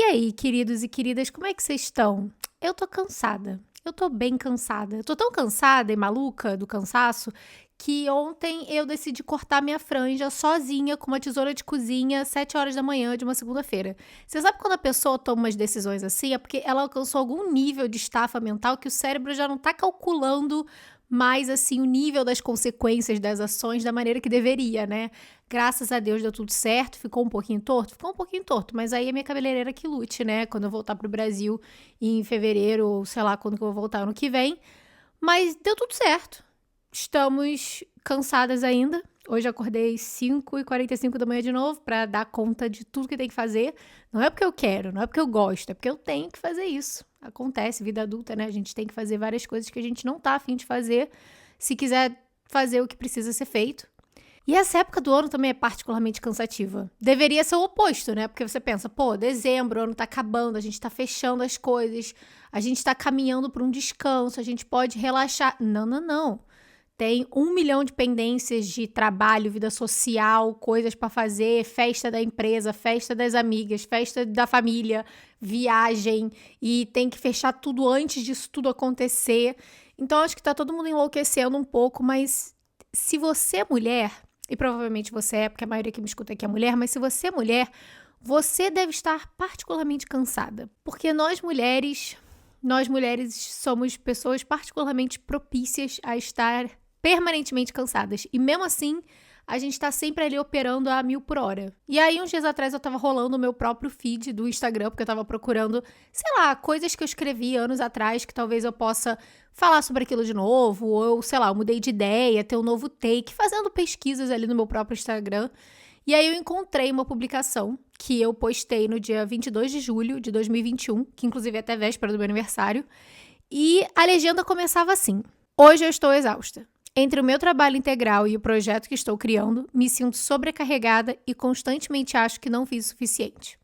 aí, queridos e queridas, como é que vocês estão? Eu tô cansada. Eu tô bem cansada. Eu tô tão cansada e maluca do cansaço que ontem eu decidi cortar minha franja sozinha com uma tesoura de cozinha às 7 horas da manhã de uma segunda-feira. Você sabe quando a pessoa toma umas decisões assim? É porque ela alcançou algum nível de estafa mental que o cérebro já não tá calculando mais assim o nível das consequências das ações da maneira que deveria, né? Graças a Deus deu tudo certo, ficou um pouquinho torto? Ficou um pouquinho torto, mas aí a minha cabeleireira que lute, né? Quando eu voltar pro Brasil em fevereiro, ou sei lá quando que eu vou voltar ano que vem. Mas deu tudo certo. Estamos cansadas ainda. Hoje acordei 5h45 da manhã de novo para dar conta de tudo que tem que fazer. Não é porque eu quero, não é porque eu gosto, é porque eu tenho que fazer isso. Acontece, vida adulta, né? A gente tem que fazer várias coisas que a gente não tá afim de fazer, se quiser fazer o que precisa ser feito. E essa época do ano também é particularmente cansativa. Deveria ser o oposto, né? Porque você pensa, pô, dezembro, o ano tá acabando, a gente tá fechando as coisas, a gente tá caminhando para um descanso, a gente pode relaxar. Não, não, não. Tem 1 milhão de pendências de trabalho, vida social, coisas para fazer, festa da empresa, festa das amigas, festa da família, viagem, e tem que fechar tudo antes disso tudo acontecer. Então, acho que tá todo mundo enlouquecendo um pouco, mas se você é mulher, e provavelmente você é, porque a maioria que me escuta aqui é mulher, mas se você é mulher, você deve estar particularmente cansada. Porque nós mulheres somos pessoas particularmente propícias a estar permanentemente cansadas. E mesmo assim, a gente tá sempre ali operando a 1000 por hora. E aí, uns dias atrás, eu tava rolando o meu próprio feed do Instagram, porque eu tava procurando, sei lá, coisas que eu escrevi anos atrás, que talvez eu possa falar sobre aquilo de novo, ou, sei lá, eu mudei de ideia, ter um novo take, fazendo pesquisas ali no meu próprio Instagram. E aí, eu encontrei uma publicação que eu postei no dia 22 de julho de 2021, que inclusive é até véspera do meu aniversário, e a legenda começava assim: hoje eu estou exausta. Entre o meu trabalho integral e o projeto que estou criando, me sinto sobrecarregada e constantemente acho que não fiz o suficiente.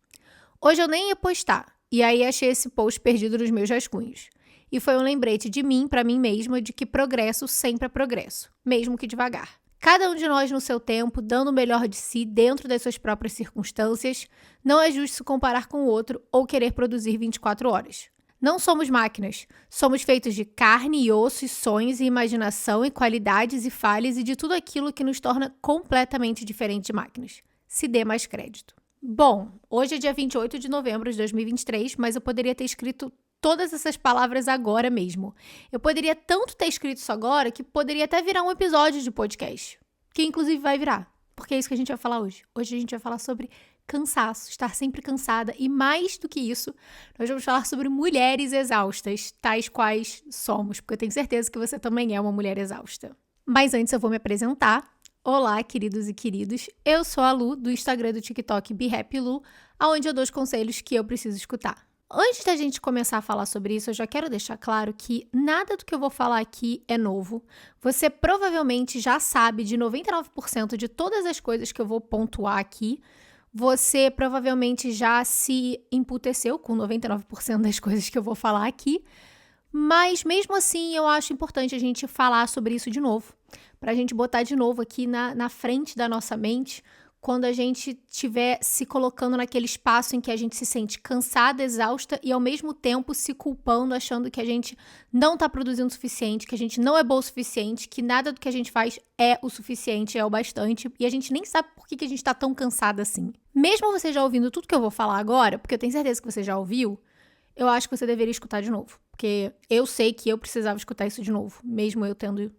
Hoje eu nem ia postar, e aí achei esse post perdido nos meus rascunhos. E foi um lembrete de mim para mim mesma de que progresso sempre é progresso, mesmo que devagar. Cada um de nós no seu tempo, dando o melhor de si dentro das suas próprias circunstâncias, não é justo se comparar com o outro ou querer produzir 24 horas. Não somos máquinas. Somos feitos de carne e osso e sonhos e imaginação e qualidades e falhas e de tudo aquilo que nos torna completamente diferentes de máquinas. Se dê mais crédito. Bom, hoje é dia 28 de novembro de 2023, mas eu poderia ter escrito todas essas palavras agora mesmo. Eu poderia tanto ter escrito isso agora que poderia até virar um episódio de podcast. Que inclusive vai virar. Porque é isso que a gente vai falar hoje. Hoje a gente vai falar sobre cansaço, estar sempre cansada. E mais do que isso, nós vamos falar sobre mulheres exaustas, tais quais somos. Porque eu tenho certeza que você também é uma mulher exausta. Mas antes eu vou me apresentar. Olá, queridos e queridos. Eu sou a Lu, do Instagram e do TikTok BeHappyLu, onde eu dou os conselhos que eu preciso escutar. Antes da gente começar a falar sobre isso, eu já quero deixar claro que nada do que eu vou falar aqui é novo. Você provavelmente já sabe de 99% de todas as coisas que eu vou pontuar aqui. Você provavelmente já se emputeceu com 99% das coisas que eu vou falar aqui. Mas mesmo assim, eu acho importante a gente falar sobre isso de novo. Para a gente botar de novo aqui na frente da nossa mente, quando a gente estiver se colocando naquele espaço em que a gente se sente cansada, exausta e ao mesmo tempo se culpando, achando que a gente não está produzindo o suficiente, que a gente não é boa o suficiente, que nada do que a gente faz é o suficiente, é o bastante, e a gente nem sabe por que a gente está tão cansada assim. Mesmo você já ouvindo tudo que eu vou falar agora, porque eu tenho certeza que você já ouviu, eu acho que você deveria escutar de novo. Porque eu sei que eu precisava escutar isso de novo, mesmo eu tendo...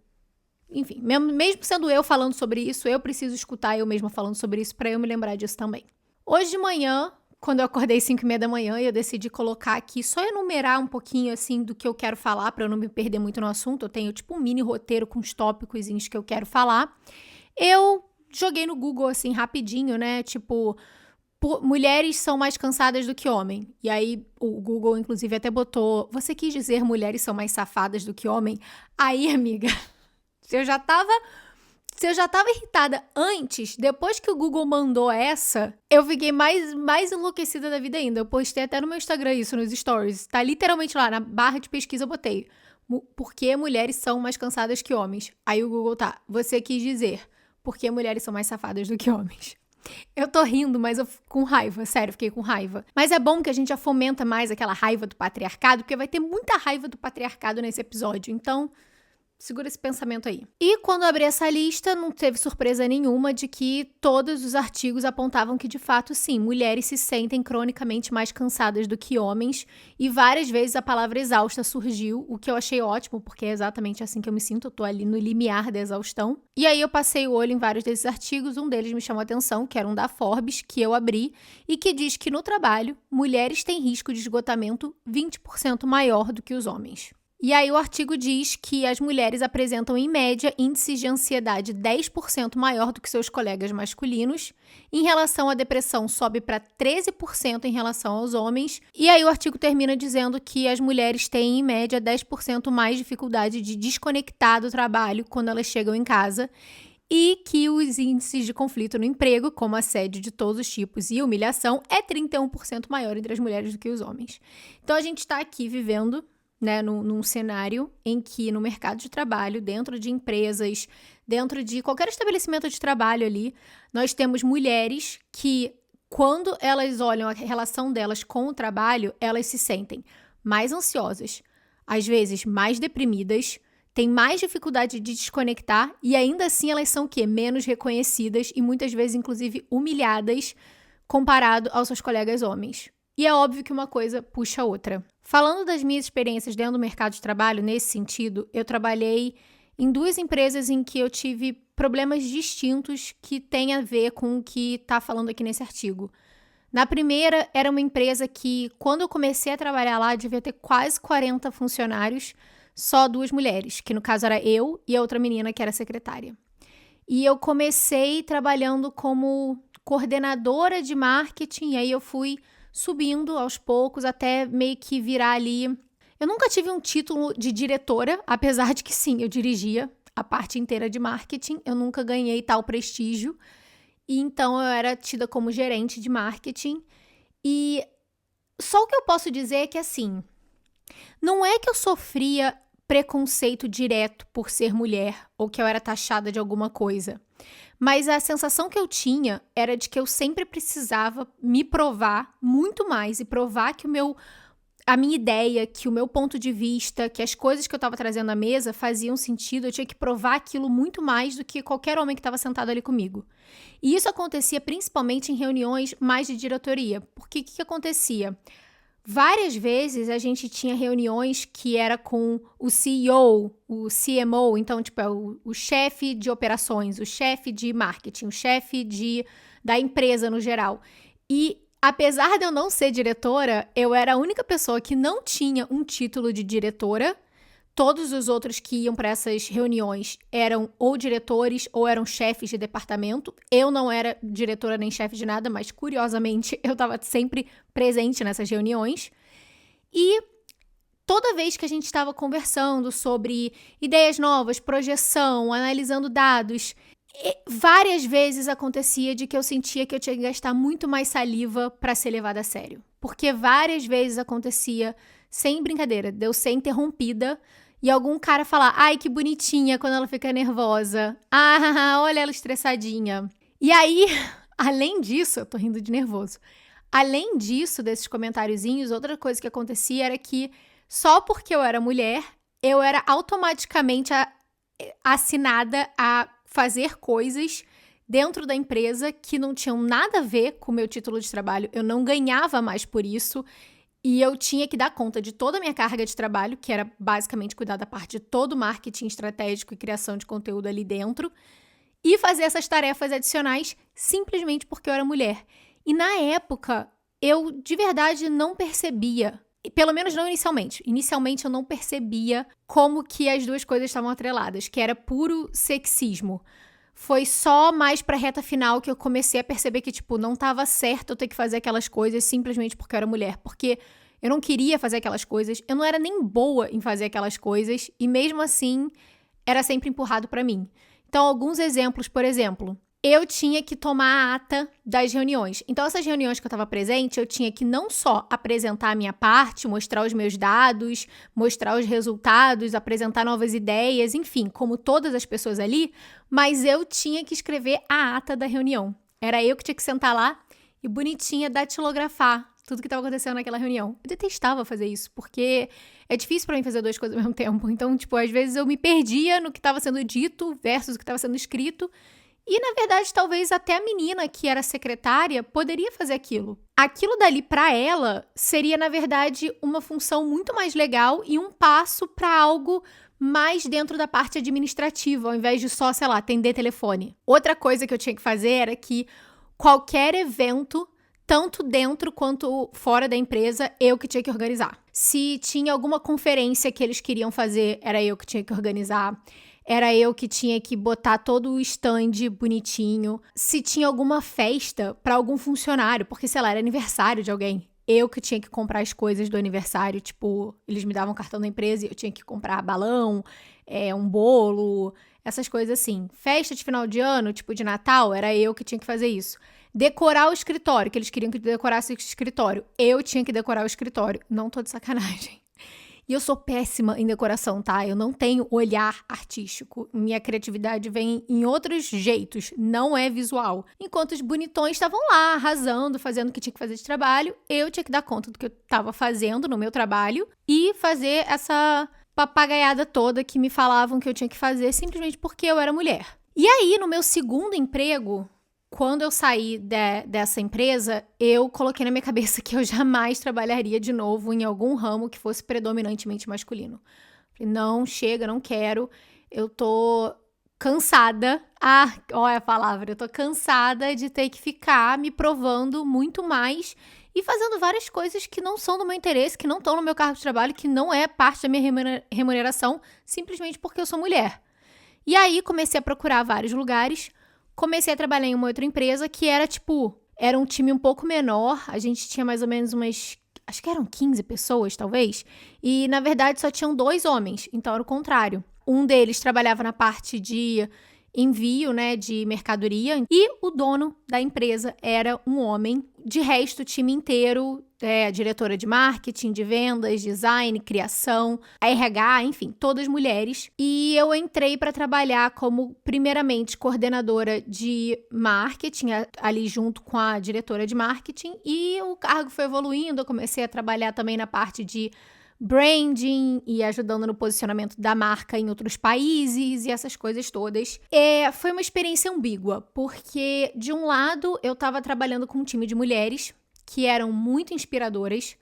Enfim, mesmo sendo eu falando sobre isso, eu preciso escutar eu mesma falando sobre isso para eu me lembrar disso também. Hoje de manhã, quando eu acordei 5h30 da manhã, eu decidi colocar aqui, só enumerar um pouquinho, assim, do que eu quero falar, para eu não me perder muito no assunto. Eu tenho, tipo, um mini roteiro com os tópicos que eu quero falar. Eu joguei no Google, assim, rapidinho, né, tipo... mulheres são mais cansadas do que homem. E aí o Google, inclusive, até botou... Você quis dizer mulheres são mais safadas do que homem? Aí, amiga... Se eu já tava irritada antes, depois que o Google mandou essa, eu fiquei mais enlouquecida da vida ainda. Eu postei até no meu Instagram isso, nos stories. Tá literalmente lá, na barra de pesquisa eu botei. Por que mulheres são mais cansadas que homens? Aí o Google você quis dizer, por que mulheres são mais safadas do que homens? Eu tô rindo, mas eu fico com raiva, sério, fiquei com raiva. Mas é bom que a gente já fomenta mais aquela raiva do patriarcado, porque vai ter muita raiva do patriarcado nesse episódio, então segura esse pensamento aí. E quando eu abri essa lista, não teve surpresa nenhuma de que todos os artigos apontavam que, de fato, sim, mulheres se sentem cronicamente mais cansadas do que homens, e várias vezes a palavra exausta surgiu, o que eu achei ótimo, porque é exatamente assim que eu me sinto, eu tô ali no limiar da exaustão. E aí eu passei o olho em vários desses artigos, um deles me chamou a atenção, que era um da Forbes, que eu abri, e que diz que no trabalho, mulheres têm risco de esgotamento 20% maior do que os homens. E aí o artigo diz que as mulheres apresentam, em média, índices de ansiedade 10% maior do que seus colegas masculinos. Em relação à depressão, sobe para 13% em relação aos homens. E aí o artigo termina dizendo que as mulheres têm, em média, 10% mais dificuldade de desconectar do trabalho quando elas chegam em casa. E que os índices de conflito no emprego, como assédio de todos os tipos e humilhação, é 31% maior entre as mulheres do que os homens. Então a gente está aqui vivendo, né, num cenário em que no mercado de trabalho, dentro de empresas, dentro de qualquer estabelecimento de trabalho ali, nós temos mulheres que, quando elas olham a relação delas com o trabalho, elas se sentem mais ansiosas, às vezes mais deprimidas, têm mais dificuldade de desconectar e ainda assim elas são o quê? Menos reconhecidas e muitas vezes, inclusive, humilhadas comparado aos seus colegas homens. E é óbvio que uma coisa puxa a outra. Falando das minhas experiências dentro do mercado de trabalho, nesse sentido, eu trabalhei em 2 empresas em que eu tive problemas distintos que têm a ver com o que está falando aqui nesse artigo. Na primeira, era uma empresa que, quando eu comecei a trabalhar lá, devia ter quase 40 funcionários, só 2 mulheres, que no caso era eu e a outra menina que era secretária. E eu comecei trabalhando como coordenadora de marketing, e aí eu fui subindo aos poucos até meio que virar ali. Eu nunca tive um título de diretora, apesar de que sim, eu dirigia a parte inteira de marketing, eu nunca ganhei tal prestígio, e então eu era tida como gerente de marketing. E só o que eu posso dizer é que assim, não é que eu sofria preconceito direto por ser mulher ou que eu era taxada de alguma coisa. Mas a sensação que eu tinha era de que eu sempre precisava me provar muito mais e provar que a minha ideia, que o meu ponto de vista, que as coisas que eu estava trazendo à mesa faziam sentido. Eu tinha que provar aquilo muito mais do que qualquer homem que estava sentado ali comigo. E isso acontecia principalmente em reuniões mais de diretoria. Porque o que acontecia? Várias vezes a gente tinha reuniões que era com o CEO, o CMO, então, tipo, é o chefe de operações, o chefe de marketing, o chefe da empresa no geral. E apesar de eu não ser diretora, eu era a única pessoa que não tinha um título de diretora. Todos os outros que iam para essas reuniões eram ou diretores ou eram chefes de departamento. Eu não era diretora nem chefe de nada, mas curiosamente eu estava sempre presente nessas reuniões. E toda vez que a gente estava conversando sobre ideias novas, projeção, analisando dados, várias vezes acontecia de que eu sentia que eu tinha que gastar muito mais saliva para ser levada a sério. Porque várias vezes acontecia, sem brincadeira, de eu ser interrompida e algum cara falar, ai, que bonitinha quando ela fica nervosa. Ah, olha ela estressadinha. E aí, além disso, eu tô rindo de nervoso. Além disso, desses comentáriozinhos, outra coisa que acontecia era que só porque eu era mulher, eu era automaticamente assinada a fazer coisas dentro da empresa que não tinham nada a ver com o meu título de trabalho. Eu não ganhava mais por isso. E eu tinha que dar conta de toda a minha carga de trabalho, que era basicamente cuidar da parte de todo o marketing estratégico e criação de conteúdo ali dentro, e fazer essas tarefas adicionais simplesmente porque eu era mulher. E na época, eu de verdade não percebia, pelo menos não inicialmente. Inicialmente eu não percebia como que as duas coisas estavam atreladas, que era puro sexismo. Foi só mais pra reta final que eu comecei a perceber que, tipo, não tava certo eu ter que fazer aquelas coisas simplesmente porque eu era mulher. Porque eu não queria fazer aquelas coisas, eu não era nem boa em fazer aquelas coisas, e mesmo assim, era sempre empurrado pra mim. Então, alguns exemplos, por exemplo, eu tinha que tomar a ata das reuniões. Então, essas reuniões que eu estava presente, eu tinha que não só apresentar a minha parte, mostrar os meus dados, mostrar os resultados, apresentar novas ideias, enfim, como todas as pessoas ali, mas eu tinha que escrever a ata da reunião. Era eu que tinha que sentar lá e bonitinha datilografar tudo que estava acontecendo naquela reunião. Eu detestava fazer isso, porque é difícil pra mim fazer 2 coisas ao mesmo tempo. Então, tipo, às vezes eu me perdia no que estava sendo dito versus o que estava sendo escrito. E, na verdade, talvez até a menina que era secretária poderia fazer aquilo. Aquilo dali pra ela seria, na verdade, uma função muito mais legal e um passo pra algo mais dentro da parte administrativa, ao invés de só, sei lá, atender telefone. Outra coisa que eu tinha que fazer era que qualquer evento, tanto dentro quanto fora da empresa, eu que tinha que organizar. Se tinha alguma conferência que eles queriam fazer, era eu que tinha que organizar. Era eu que tinha que botar todo o stand bonitinho. Se tinha alguma festa para algum funcionário, porque, sei lá, era aniversário de alguém. Eu que tinha que comprar as coisas do aniversário, tipo, eles me davam cartão da empresa e eu tinha que comprar balão, um bolo, essas coisas assim. Festa de final de ano, tipo de Natal, era eu que tinha que fazer isso. Decorar o escritório, que eles queriam que eu decorasse o escritório. Eu tinha que decorar o escritório. Não tô de sacanagem. E eu sou péssima em decoração, tá? Eu não tenho olhar artístico. Minha criatividade vem em outros jeitos, não é visual. Enquanto os bonitões estavam lá, arrasando, fazendo o que tinha que fazer de trabalho, eu tinha que dar conta do que eu estava fazendo no meu trabalho e fazer essa papagaiada toda que me falavam que eu tinha que fazer simplesmente porque eu era mulher. E aí, no meu segundo emprego, quando eu saí dessa empresa, eu coloquei na minha cabeça que eu jamais trabalharia de novo em algum ramo que fosse predominantemente masculino. Falei, não, chega, não quero. Eu tô cansada. Olha a palavra. Eu tô cansada de ter que ficar me provando muito mais e fazendo várias coisas que não são do meu interesse, que não estão no meu cargo de trabalho, que não é parte da minha remuneração, simplesmente porque eu sou mulher. E aí comecei a procurar vários lugares. Comecei a trabalhar em uma outra empresa que era um time um pouco menor. A gente tinha mais ou menos acho que eram 15 pessoas, talvez. E, na verdade, só tinham 2 homens. Então, era o contrário. Um deles trabalhava na parte de envio, né, de mercadoria. E o dono da empresa era um homem. De resto, o time inteiro, a diretora de marketing, de vendas, design, criação, a RH, enfim, todas mulheres. E eu entrei para trabalhar como, primeiramente, coordenadora de marketing, ali junto com a diretora de marketing. E o cargo foi evoluindo, eu comecei a trabalhar também na parte de branding e ajudando no posicionamento da marca em outros países e essas coisas todas. Foi uma experiência ambígua, porque de um lado eu estava trabalhando com um time de mulheres que eram muito inspiradoras,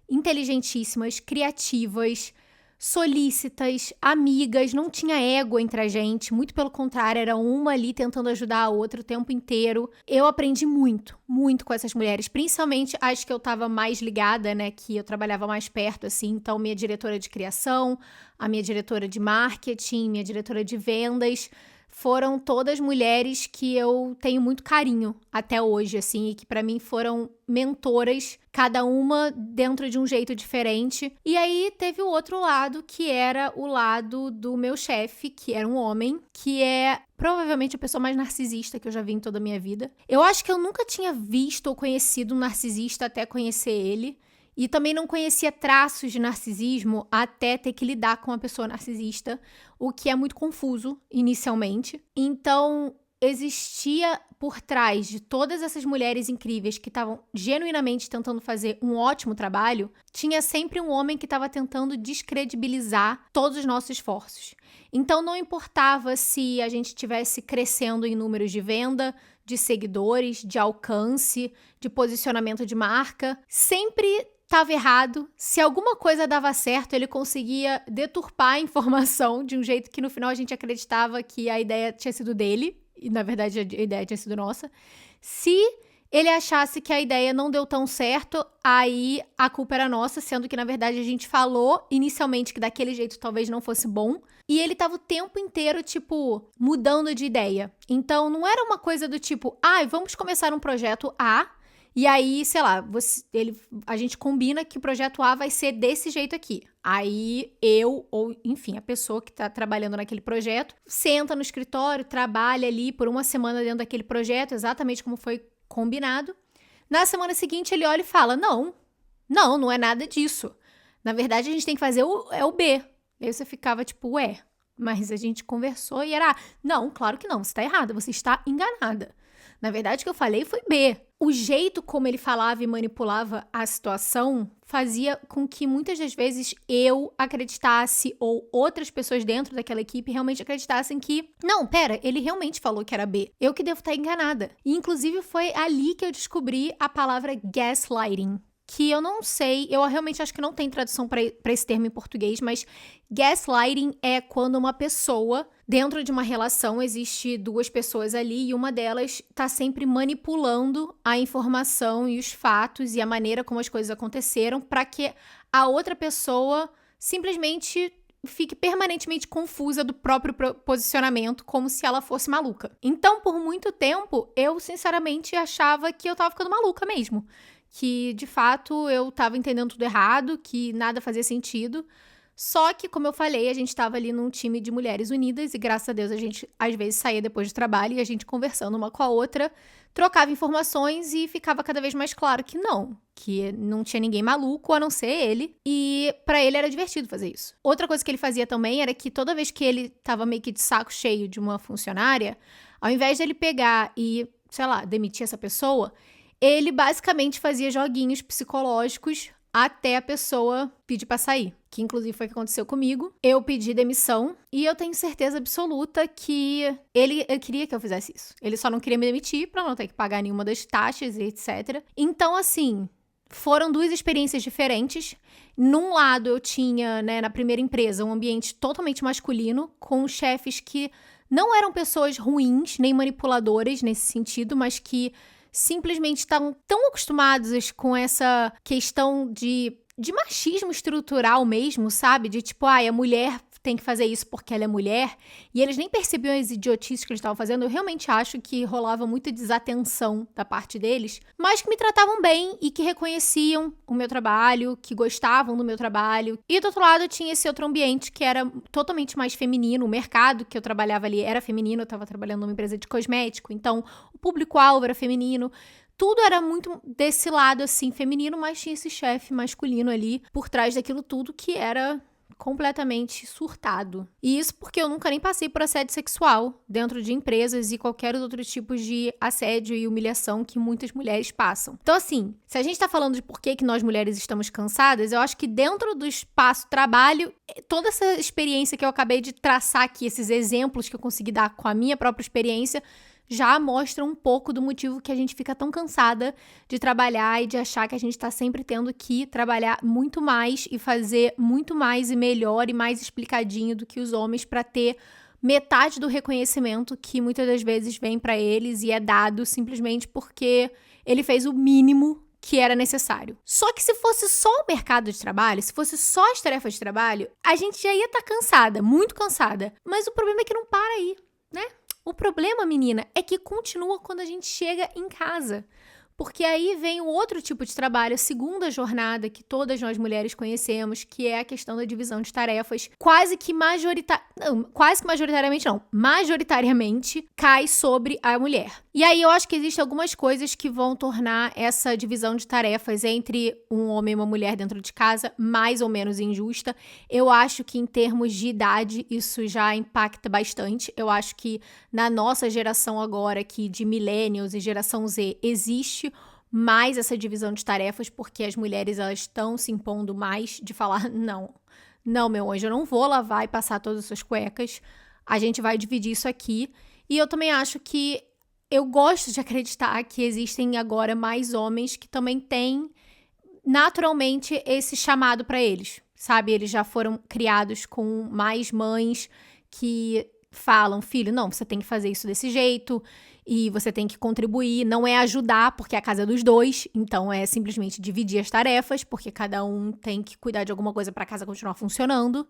inteligentíssimas, criativas, solícitas, amigas, não tinha ego entre a gente, muito pelo contrário, era uma ali tentando ajudar a outra o tempo inteiro. Eu aprendi muito, muito com essas mulheres, principalmente as que eu tava mais ligada, né, que eu trabalhava mais perto, assim, então minha diretora de criação, a minha diretora de marketing, minha diretora de vendas, foram todas mulheres que eu tenho muito carinho até hoje, assim, e que pra mim foram mentoras, cada uma dentro de um jeito diferente. E aí teve o outro lado, que era o lado do meu chefe, que era um homem, que é provavelmente a pessoa mais narcisista que eu já vi em toda a minha vida. Eu acho que eu nunca tinha visto ou conhecido um narcisista até conhecer ele. E também não conhecia traços de narcisismo até ter que lidar com uma pessoa narcisista, o que é muito confuso inicialmente. Então, existia por trás de todas essas mulheres incríveis que estavam genuinamente tentando fazer um ótimo trabalho, tinha sempre um homem que estava tentando descredibilizar todos os nossos esforços. Então, não importava se a gente estivesse crescendo em números de venda, de seguidores, de alcance, de posicionamento de marca, sempre estava errado. Se alguma coisa dava certo, ele conseguia deturpar a informação de um jeito que no final a gente acreditava que a ideia tinha sido dele, e na verdade a ideia tinha sido nossa. Se ele achasse que a ideia não deu tão certo, aí a culpa era nossa, sendo que na verdade a gente falou inicialmente que daquele jeito talvez não fosse bom, e ele tava o tempo inteiro, mudando de ideia. Então não era uma coisa do tipo, vamos começar um projeto A, e aí, sei lá, a gente combina que o projeto A vai ser desse jeito aqui. Aí eu, ou enfim, a pessoa que tá trabalhando naquele projeto, senta no escritório, trabalha ali por uma semana dentro daquele projeto, exatamente como foi combinado. Na semana seguinte, ele olha e fala, não é nada disso. Na verdade, a gente tem que fazer o B. E aí você ficava mas a gente conversou e era, não, claro que não, você tá errada, você está enganada. Na verdade, o que eu falei foi B. O jeito como ele falava e manipulava a situação fazia com que muitas das vezes eu acreditasse ou outras pessoas dentro daquela equipe realmente acreditassem que, não, pera, ele realmente falou que era B. Eu que devo estar enganada. E inclusive foi ali que eu descobri a palavra gaslighting, que eu não sei, eu realmente acho que não tem tradução para esse termo em português, mas gaslighting é quando uma pessoa, dentro de uma relação, existe duas pessoas ali e uma delas tá sempre manipulando a informação e os fatos e a maneira como as coisas aconteceram para que a outra pessoa simplesmente fique permanentemente confusa do próprio posicionamento, como se ela fosse maluca. Então, por muito tempo, eu sinceramente achava que eu tava ficando maluca mesmo. Que, de fato, eu tava entendendo tudo errado, que nada fazia sentido. Só que, como eu falei, a gente tava ali num time de mulheres unidas e, graças a Deus, a gente, às vezes, saía depois do trabalho e a gente conversando uma com a outra, trocava informações e ficava cada vez mais claro que não tinha ninguém maluco, a não ser ele, e pra ele era divertido fazer isso. Outra coisa que ele fazia também era que toda vez que ele tava meio que de saco cheio de uma funcionária, ao invés dele pegar e, sei lá, demitir essa pessoa, ele basicamente fazia joguinhos psicológicos até a pessoa pedir pra sair. Que inclusive foi o que aconteceu comigo. Eu pedi demissão e eu tenho certeza absoluta que ele queria que eu fizesse isso. Ele só não queria me demitir pra não ter que pagar nenhuma das taxas e etc. Então, assim, foram duas experiências diferentes. Num lado eu tinha, né, na primeira empresa, um ambiente totalmente masculino, com chefes que não eram pessoas ruins, nem manipuladoras nesse sentido, mas que simplesmente estavam tão acostumados com essa questão de machismo estrutural mesmo, sabe? De tipo, a mulher tem que fazer isso porque ela é mulher. E eles nem percebiam as idiotices que eles estavam fazendo. Eu realmente acho que rolava muita desatenção da parte deles, mas que me tratavam bem e que reconheciam o meu trabalho, que gostavam do meu trabalho. E do outro lado tinha esse outro ambiente que era totalmente mais feminino. O mercado que eu trabalhava ali era feminino. Eu estava trabalhando numa empresa de cosmético, então o público-alvo era feminino. Tudo era muito desse lado, assim, feminino, mas tinha esse chefe masculino ali por trás daquilo tudo que era completamente surtado. E isso porque eu nunca nem passei por assédio sexual dentro de empresas e qualquer outro tipo de assédio e humilhação que muitas mulheres passam. Então, assim, se a gente tá falando de por que nós mulheres estamos cansadas, eu acho que dentro do espaço trabalho, toda essa experiência que eu acabei de traçar aqui, esses exemplos que eu consegui dar com a minha própria experiência, já mostra um pouco do motivo que a gente fica tão cansada de trabalhar e de achar que a gente tá sempre tendo que trabalhar muito mais e fazer muito mais e melhor e mais explicadinho do que os homens para ter metade do reconhecimento que muitas das vezes vem para eles e é dado simplesmente porque ele fez o mínimo que era necessário. Só que se fosse só o mercado de trabalho, se fosse só as tarefas de trabalho, a gente já ia estar cansada, muito cansada. Mas o problema é que não para aí, né? O problema, menina, é que continua quando a gente chega em casa. Porque aí vem o outro tipo de trabalho, a segunda jornada que todas nós mulheres conhecemos, que é a questão da divisão de tarefas, majoritariamente cai sobre a mulher. E aí eu acho que existem algumas coisas que vão tornar essa divisão de tarefas entre um homem e uma mulher dentro de casa mais ou menos injusta. Eu acho que em termos de idade isso já impacta bastante. Eu acho que na nossa geração agora aqui de millennials e geração Z existe mais essa divisão de tarefas porque as mulheres elas estão se impondo mais de falar não, meu anjo, eu não vou lavar e passar todas as suas cuecas, a gente vai dividir isso aqui. E eu também acho que eu gosto de acreditar que existem agora mais homens que também têm naturalmente esse chamado para eles, sabe? Eles já foram criados com mais mães que falam, filho, não, você tem que fazer isso desse jeito e você tem que contribuir, não é ajudar porque é a casa dos dois, então é simplesmente dividir as tarefas porque cada um tem que cuidar de alguma coisa para a casa continuar funcionando.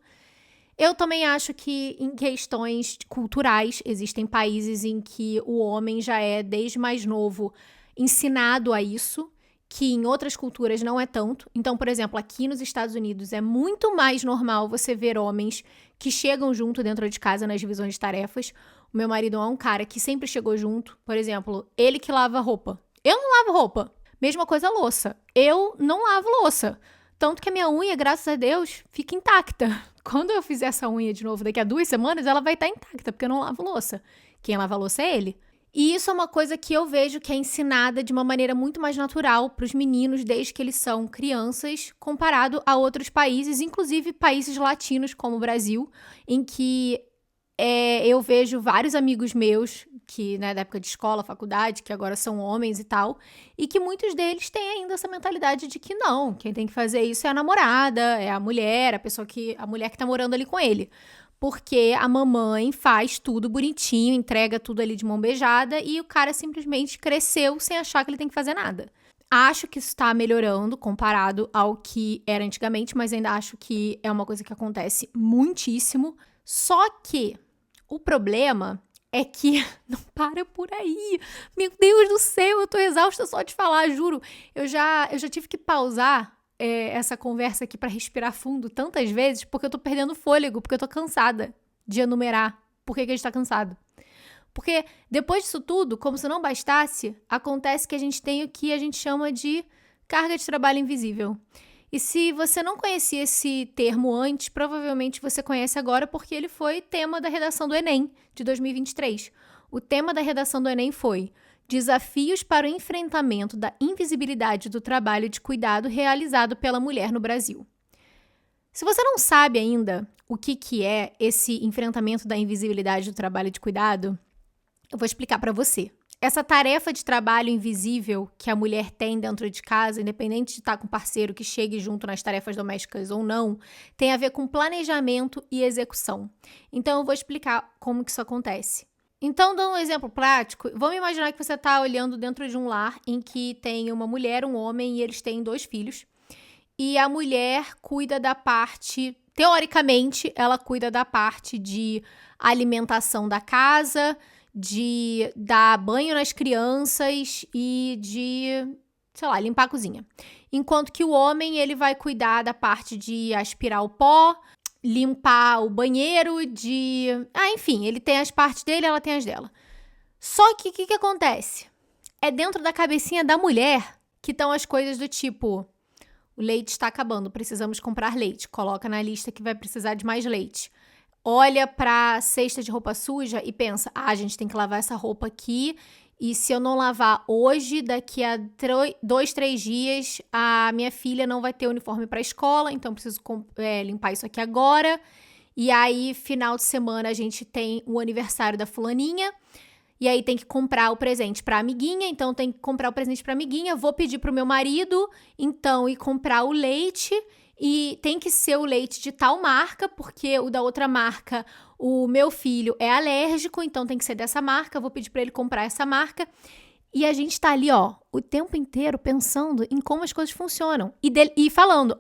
Eu também acho que em questões culturais existem países em que o homem já é desde mais novo ensinado a isso, que em outras culturas não é tanto. Então, por exemplo, aqui nos Estados Unidos é muito mais normal você ver homens que chegam junto dentro de casa nas divisões de tarefas. O meu marido é um cara que sempre chegou junto. Por exemplo, ele que lava roupa. Eu não lavo roupa. Mesma coisa a louça. Eu não lavo louça. Tanto que a minha unha, graças a Deus, fica intacta. Quando eu fizer essa unha de novo daqui a 2 semanas, ela vai estar intacta, porque eu não lavo louça. Quem lava louça é ele. E isso é uma coisa que eu vejo que é ensinada de uma maneira muito mais natural para os meninos desde que eles são crianças, comparado a outros países, inclusive países latinos como o Brasil, em que eu vejo vários amigos meus que, né, da época de escola, faculdade, que agora são homens e tal, e que muitos deles têm ainda essa mentalidade de que não, quem tem que fazer isso é a namorada, é a mulher, a mulher que tá morando ali com ele. Porque a mamãe faz tudo bonitinho, entrega tudo ali de mão beijada e o cara simplesmente cresceu sem achar que ele tem que fazer nada. Acho que isso está melhorando comparado ao que era antigamente, mas ainda acho que é uma coisa que acontece muitíssimo. Só que o problema é que não para por aí. Meu Deus do céu, eu tô exausta só de falar, juro. Eu já tive que pausar essa conversa aqui pra respirar fundo tantas vezes, porque eu tô perdendo fôlego, porque eu tô cansada de enumerar por que a gente tá cansado. Porque depois disso tudo, como se não bastasse, acontece que a gente tem o que a gente chama de carga de trabalho invisível. E se você não conhecia esse termo antes, provavelmente você conhece agora porque ele foi tema da redação do Enem de 2023. O tema da redação do Enem foi Desafios para o enfrentamento da invisibilidade do trabalho de cuidado realizado pela mulher no Brasil. Se você não sabe ainda o que é esse enfrentamento da invisibilidade do trabalho de cuidado, eu vou explicar para você. Essa tarefa de trabalho invisível que a mulher tem dentro de casa, independente de estar com um parceiro que chegue junto nas tarefas domésticas ou não, tem a ver com planejamento e execução. Então, eu vou explicar como que isso acontece. Então, dando um exemplo prático, vamos imaginar que você está olhando dentro de um lar em que tem uma mulher, um homem e eles têm 2 filhos. E a mulher cuida da parte, teoricamente, ela cuida da parte de alimentação da casa, de dar banho nas crianças e de, sei lá, limpar a cozinha. Enquanto que o homem, ele vai cuidar da parte de aspirar o pó, limpar o banheiro, enfim, ele tem as partes dele, ela tem as dela. Só que o que acontece? É dentro da cabecinha da mulher que estão as coisas do tipo: o leite está acabando, precisamos comprar leite. Coloca na lista que vai precisar de mais leite. Olha pra cesta de roupa suja e pensa: a gente tem que lavar essa roupa aqui. E se eu não lavar hoje, daqui a 2, 3 dias, a minha filha não vai ter uniforme para a escola, então preciso limpar isso aqui agora. E aí, final de semana, a gente tem o aniversário da fulaninha. E aí tem que comprar o presente pra amiguinha, então tem que comprar o presente pra amiguinha. Vou pedir pro meu marido, então, ir comprar o leite. E tem que ser o leite de tal marca, porque o da outra marca, o meu filho é alérgico, então tem que ser dessa marca, vou pedir para ele comprar essa marca. E a gente tá ali, ó, o tempo inteiro pensando em como as coisas funcionam. E falando,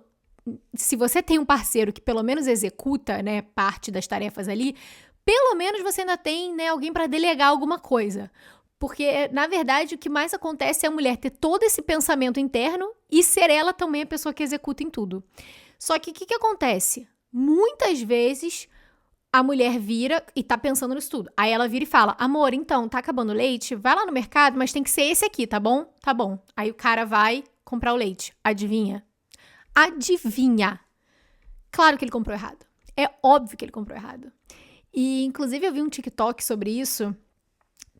se você tem um parceiro que pelo menos executa, né, parte das tarefas ali, pelo menos você ainda tem, né, alguém para delegar alguma coisa. Porque, na verdade, o que mais acontece é a mulher ter todo esse pensamento interno e ser ela também a pessoa que executa em tudo. Só que o que acontece? Muitas vezes a mulher vira e tá pensando nisso tudo. Aí ela vira e fala: amor, então, tá acabando o leite? Vai lá no mercado, mas tem que ser esse aqui, tá bom? Tá bom. Aí o cara vai comprar o leite. Adivinha? Adivinha! Claro que ele comprou errado. É óbvio que ele comprou errado. E, inclusive, eu vi um TikTok sobre isso,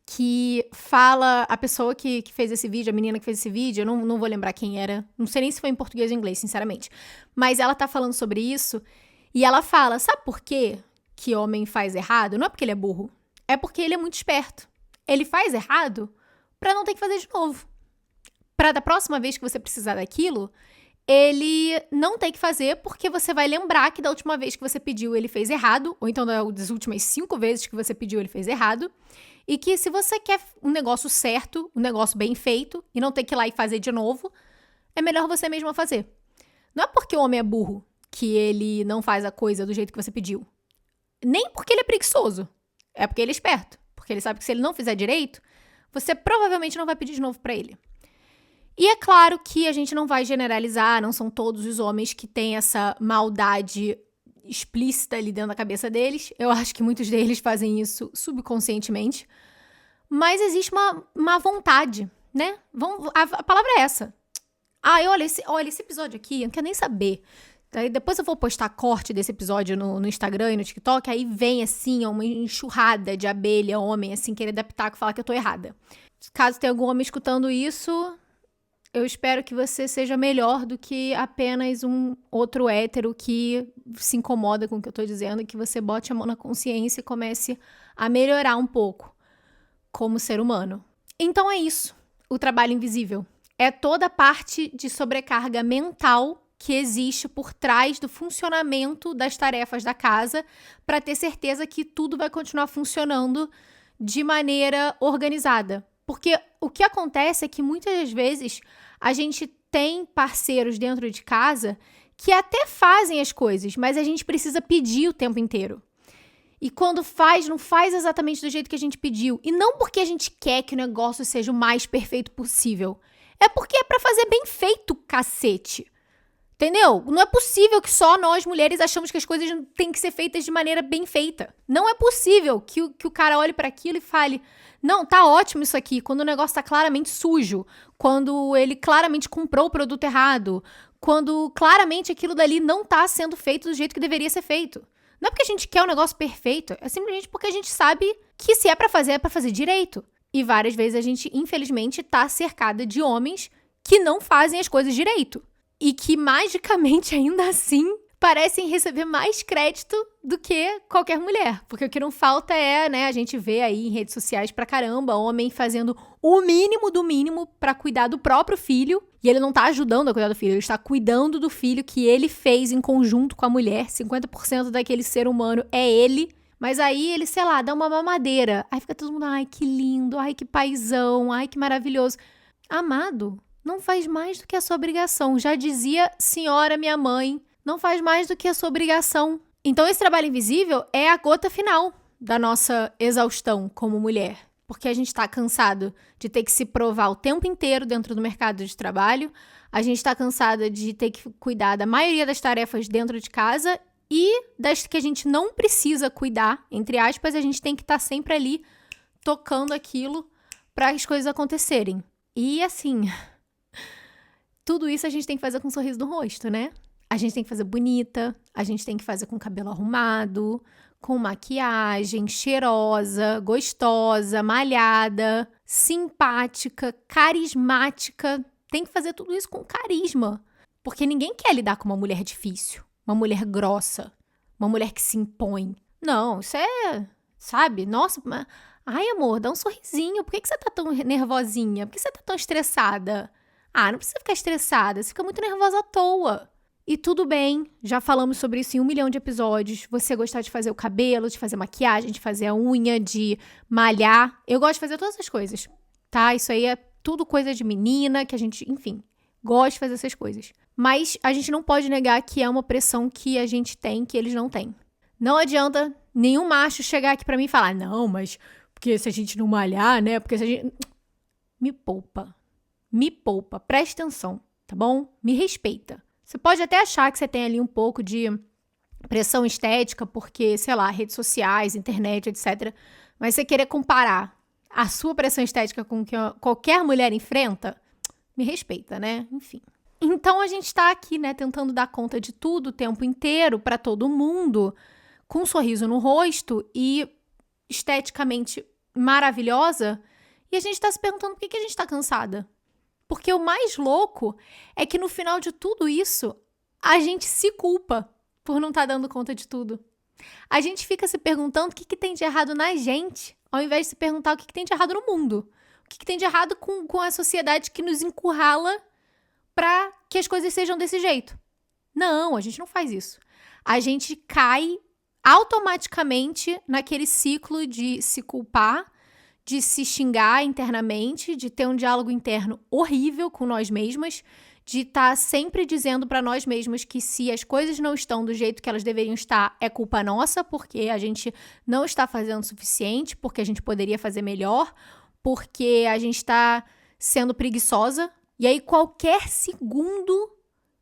que fala, a pessoa que fez esse vídeo, a menina que fez esse vídeo, eu não vou lembrar quem era, não sei nem se foi em português ou inglês, sinceramente, mas ela tá falando sobre isso, e ela fala: sabe por quê que homem faz errado? Não é porque ele é burro, é porque ele é muito esperto. Ele faz errado pra não ter que fazer de novo. Pra da próxima vez que você precisar daquilo, ele não tem que fazer, porque você vai lembrar que da última vez que você pediu ele fez errado, ou então das últimas 5 vezes que você pediu ele fez errado, e que se você quer um negócio certo, um negócio bem feito, e não ter que ir lá e fazer de novo, é melhor você mesma fazer. Não é porque o homem é burro que ele não faz a coisa do jeito que você pediu. Nem porque ele é preguiçoso. É porque ele é esperto. Porque ele sabe que se ele não fizer direito, você provavelmente não vai pedir de novo pra ele. E é claro que a gente não vai generalizar, não são todos os homens que têm essa maldade explícita ali dentro da cabeça deles. Eu acho que muitos deles fazem isso subconscientemente. Mas existe uma má vontade, né? A palavra é essa. Olha esse episódio aqui, eu não quero nem saber Aí depois eu vou postar corte desse episódio no Instagram e no TikTok, aí vem assim, uma enxurrada de abelha, homem, assim, querer dar pitaco e falar que eu tô errada. Caso tenha algum homem escutando isso, eu espero que você seja melhor do que apenas um outro hétero que se incomoda com o que eu tô dizendo e que você bote a mão na consciência e comece a melhorar um pouco como ser humano. Então é isso, o trabalho invisível. É toda a parte de sobrecarga mental que existe por trás do funcionamento das tarefas da casa para ter certeza que tudo vai continuar funcionando de maneira organizada. Porque o que acontece é que muitas das vezes a gente tem parceiros dentro de casa que até fazem as coisas, mas a gente precisa pedir o tempo inteiro. E quando faz, não faz exatamente do jeito que a gente pediu. E não porque a gente quer que o negócio seja o mais perfeito possível. É porque é pra fazer bem feito, cacete. Entendeu? Não é possível que só nós, mulheres, achamos que as coisas têm que ser feitas de maneira bem feita. Não é possível que o cara olhe pra aquilo e fale: não, tá ótimo isso aqui, quando o negócio tá claramente sujo, quando ele claramente comprou o produto errado, quando claramente aquilo dali não tá sendo feito do jeito que deveria ser feito. Não é porque a gente quer um negócio perfeito, é simplesmente porque a gente sabe que se é pra fazer direito. E várias vezes a gente, infelizmente, tá cercada de homens que não fazem as coisas direito. E que, magicamente, ainda assim, parecem receber mais crédito do que qualquer mulher. Porque o que não falta é, né, a gente vê aí em redes sociais pra caramba, homem fazendo o mínimo do mínimo pra cuidar do próprio filho. E ele não tá ajudando a cuidar do filho, ele está cuidando do filho que ele fez em conjunto com a mulher. 50% daquele ser humano é ele. Mas aí ele, sei lá, dá uma mamadeira. Aí fica todo mundo, ai, que lindo, ai, que paizão, ai, que maravilhoso. Amado, não faz mais do que a sua obrigação. Já dizia senhora minha mãe, não faz mais do que a sua obrigação. Então esse trabalho invisível é a gota final da nossa exaustão como mulher. Porque a gente está cansado de ter que se provar o tempo inteiro dentro do mercado de trabalho. A gente está cansada de ter que cuidar da maioria das tarefas dentro de casa. E das que a gente não precisa cuidar, entre aspas, a gente tem que estar sempre ali tocando aquilo para as coisas acontecerem. E assim, tudo isso a gente tem que fazer com um sorriso no rosto, né? A gente tem que fazer bonita, a gente tem que fazer com cabelo arrumado, com maquiagem, cheirosa, gostosa, malhada, simpática, carismática. Tem que fazer tudo isso com carisma, porque ninguém quer lidar com uma mulher difícil. Uma mulher grossa, uma mulher que se impõe. Não, isso é, sabe? Nossa, ai amor, dá um sorrisinho. Por que você tá tão nervosinha? Por que você tá tão estressada? Ah, não precisa ficar estressada, você fica muito nervosa à toa. E tudo bem, já falamos sobre isso em 1 milhão de episódios. Você gostar de fazer o cabelo, de fazer maquiagem, de fazer a unha, de malhar. Eu gosto de fazer todas essas coisas, tá? Isso aí é tudo coisa de menina, que a gente, enfim, gosta de fazer essas coisas. Mas a gente não pode negar que é uma pressão que a gente tem, que eles não têm. Não adianta nenhum macho chegar aqui pra mim e falar, não, mas porque se a gente não malhar, né? Porque se a gente... Me poupa, preste atenção, tá bom? Me respeita. Você pode até achar que você tem ali um pouco de pressão estética, porque, sei lá, redes sociais, internet, etc. Mas você querer comparar a sua pressão estética com o que qualquer mulher enfrenta, me respeita, né? Enfim. Então a gente tá aqui, né, tentando dar conta de tudo o tempo inteiro pra todo mundo, com um sorriso no rosto e esteticamente maravilhosa, e a gente tá se perguntando por que a gente tá cansada. Porque o mais louco é que no final de tudo isso, a gente se culpa por não estar dando conta de tudo. A gente fica se perguntando o que tem de errado na gente, ao invés de se perguntar o que tem de errado no mundo. O que tem de errado com a sociedade que nos encurrala para que as coisas sejam desse jeito. Não, a gente não faz isso. A gente cai automaticamente naquele ciclo de se culpar, de se xingar internamente, de ter um diálogo interno horrível com nós mesmas, de estar sempre dizendo para nós mesmas que se as coisas não estão do jeito que elas deveriam estar, é culpa nossa, porque a gente não está fazendo o suficiente, porque a gente poderia fazer melhor, porque a gente está sendo preguiçosa. E aí, qualquer segundo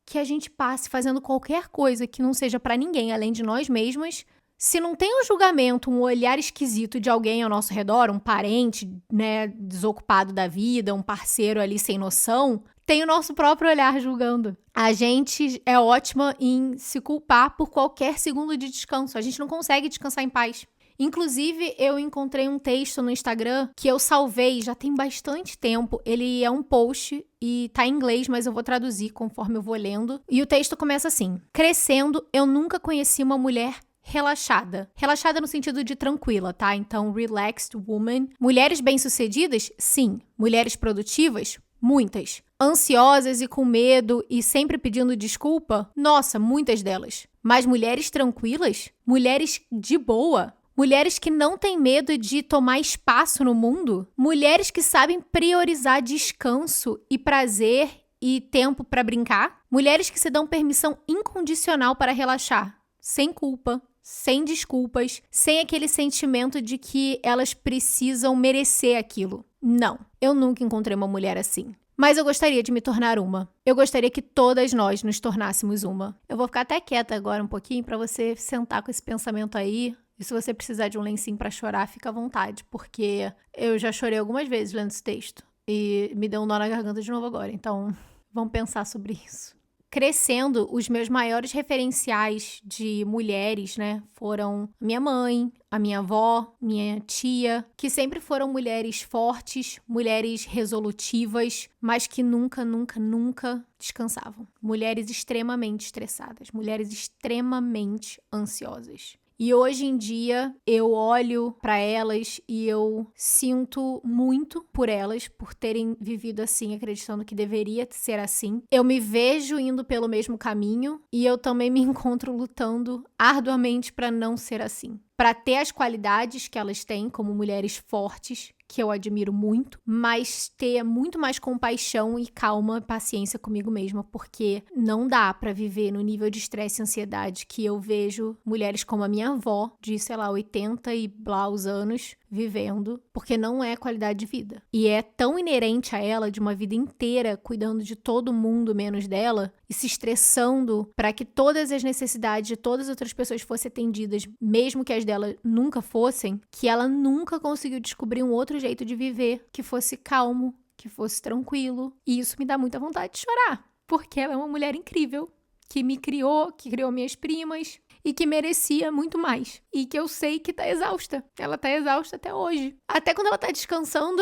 que a gente passe fazendo qualquer coisa que não seja pra ninguém, além de nós mesmas, Se não tem um julgamento, um olhar esquisito de alguém ao nosso redor, um parente, né, desocupado da vida, um parceiro ali sem noção, tem o nosso próprio olhar julgando. A gente é ótima em se culpar por qualquer segundo de descanso. A gente não consegue descansar em paz. Inclusive, eu encontrei um texto no Instagram que eu salvei já tem bastante tempo. Ele é um post e tá em inglês, mas eu vou traduzir conforme eu vou lendo. E o texto começa assim: crescendo, eu nunca conheci uma mulher relaxada. Relaxada no sentido de tranquila, tá? Então, relaxed woman. Mulheres bem-sucedidas? Sim. Mulheres produtivas? Muitas. Ansiosas e com medo e sempre pedindo desculpa? Nossa, muitas delas. Mas mulheres tranquilas? Mulheres de boa? Mulheres que não têm medo de tomar espaço no mundo? Mulheres que sabem priorizar descanso e prazer e tempo para brincar? Mulheres que se dão permissão incondicional para relaxar, sem culpa, sem desculpas, sem aquele sentimento de que elas precisam merecer aquilo. Não, eu nunca encontrei uma mulher assim. Mas eu gostaria de me tornar uma. Eu gostaria que todas nós nos tornássemos uma. Eu vou ficar até quieta agora um pouquinho para você sentar com esse pensamento aí. E se você precisar de um lencinho para chorar, fica à vontade, porque eu já chorei algumas vezes lendo esse texto. E me deu um nó na garganta de novo agora. Então, vamos pensar sobre isso. Crescendo, os meus maiores referenciais de mulheres, né, foram minha mãe, a minha avó, minha tia, que sempre foram mulheres fortes, mulheres resolutivas, mas que nunca, nunca, nunca descansavam. Mulheres extremamente estressadas, mulheres extremamente ansiosas. E hoje em dia eu olho para elas e eu sinto muito por elas, por terem vivido assim, acreditando que deveria ser assim. Eu me vejo indo pelo mesmo caminho e eu também me encontro lutando arduamente para não ser assim. Para ter as qualidades que elas têm como mulheres fortes, que eu admiro muito, mas ter muito mais compaixão e calma e paciência comigo mesma, porque não dá pra viver no nível de estresse e ansiedade que eu vejo mulheres como a minha avó, de, 80 e blaus anos, vivendo, porque não é qualidade de vida. E é tão inerente a ela de uma vida inteira cuidando de todo mundo menos dela e se estressando para que todas as necessidades de todas as outras pessoas fossem atendidas, mesmo que as dela nunca fossem, que ela nunca conseguiu descobrir um outro jeito de viver que fosse calmo, que fosse tranquilo. E isso me dá muita vontade de chorar, porque ela é uma mulher incrível, que me criou, que criou minhas primas e que merecia muito mais. E que eu sei que tá exausta. Ela tá exausta até hoje. Até quando ela tá descansando,